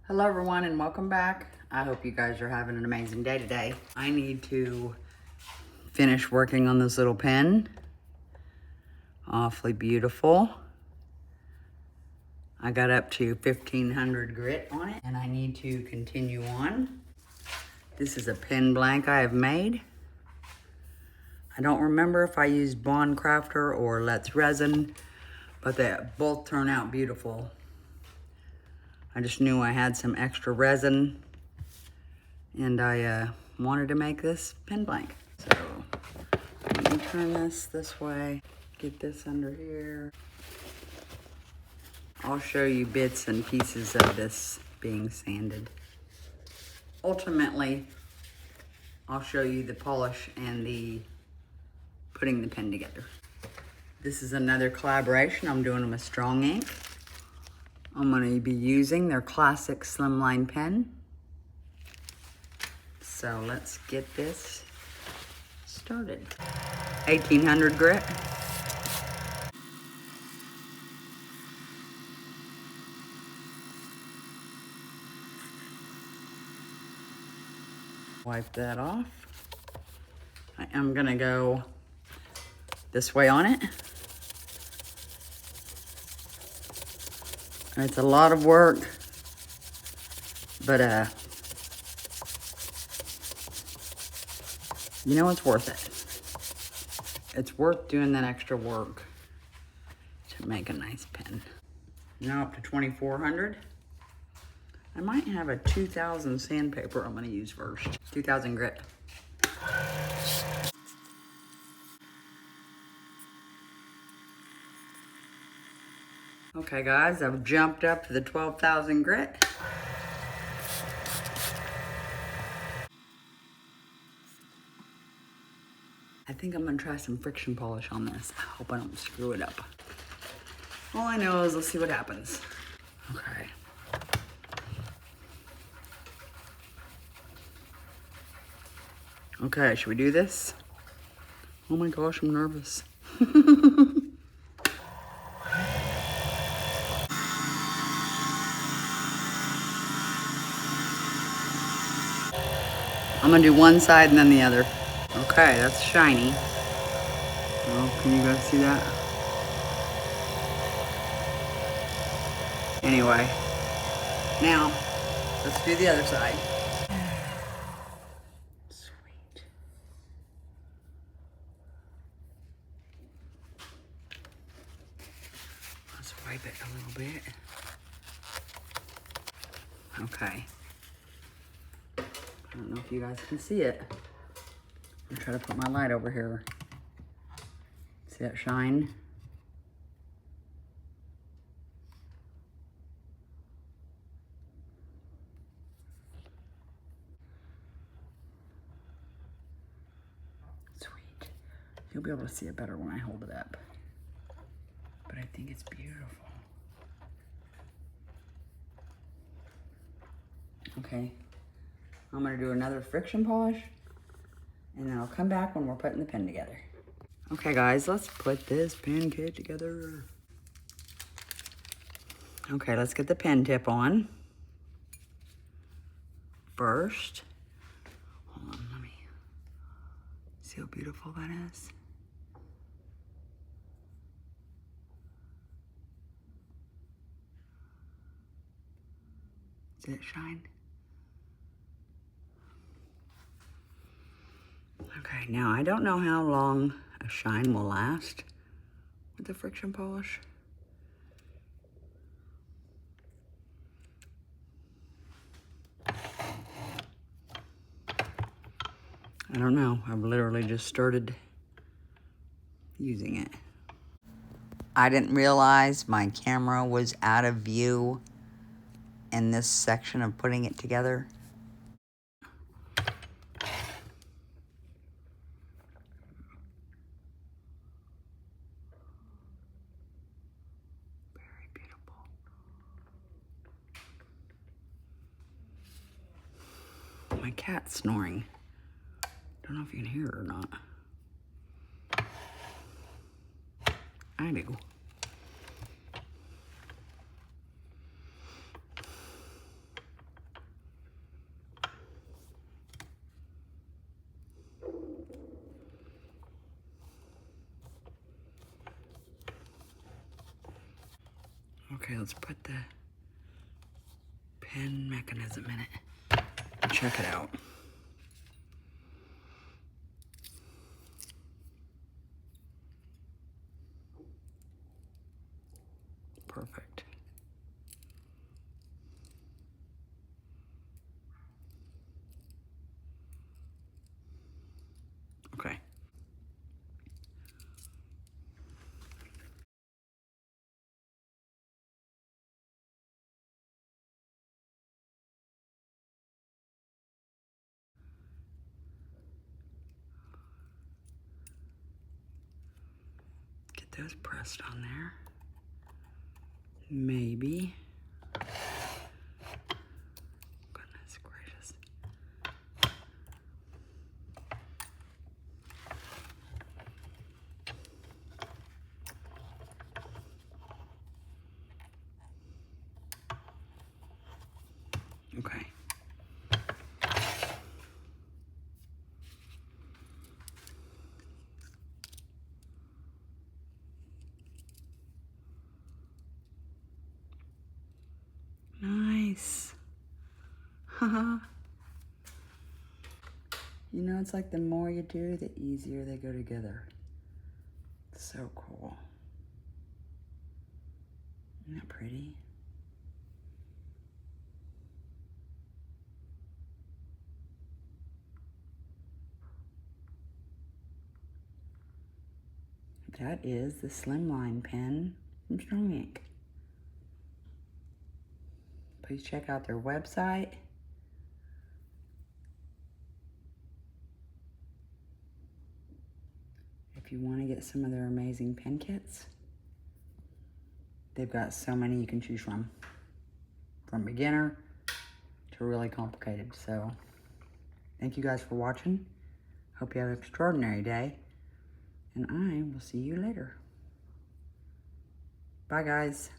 Hello everyone and welcome back. I hope you guys are having an amazing day today. I need to finish working on this little pen. Awfully beautiful. I got up to 1500 grit on it and I need to continue on. This is a pen blank I have made. I don't remember if I used Bond Crafter or Lathe resin, but they both turn out beautiful. I just knew I had some extra resin and I wanted to make this pen blank. So let me turn this way, get this under here. I'll show you bits and pieces of this being sanded. Ultimately, I'll show you the polish and the putting the pen together. This is another collaboration I'm doing with StrongInk. I'm going to be using their classic slimline pen. So let's get this started. 1800 grit. Wipe that off. I am going to go this way on it. It's a lot of work, but you know, it's worth it. It's worth doing that extra work to make a nice pen. Now up to 2400. I might have a 2000 sandpaper I'm gonna use first. 2000 grit. Okay guys, I've jumped up to the 12,000 grit. I think I'm gonna try some friction polish on this. I hope I don't screw it up. All I know is let's see what happens. Okay. Okay, should we do this? Oh my gosh, I'm nervous. I'm gonna do one side and then the other. Okay, that's shiny. Oh, can you guys see that? Anyway, now let's do the other side. Sweet. Let's wipe it a little bit. Okay. I don't know if you guys can see it. I'm gonna try to put my light over here. See that shine? Sweet. You'll be able to see it better when I hold it up. But I think it's beautiful. Okay. I'm gonna do another friction polish and then I'll come back when we're putting the pen together. Okay guys, let's put this pen kit together. Okay, let's get the pen tip on. First, hold on, let me see how beautiful that is. See it shine? Okay, now I don't know how long a shine will last with the friction polish. I don't know, I've literally just started using it. I didn't realize my camera was out of view in this section of putting it together. My cat's snoring. Don't know if you can hear it or not. I do. Okay, let's put the pen mechanism in it and check it out. Perfect. Okay. Get those pressed on there. Maybe. Goodness gracious. Okay. Nice. Haha. You know, it's like the more you do, the easier they go together. It's so cool. Isn't that pretty? That is the slimline pen from StrongInk. Please check out their website. If you want to get some of their amazing pen kits, they've got so many you can choose from beginner to really complicated. So thank you guys for watching. Hope you have an extraordinary day, and I will see you later. Bye guys.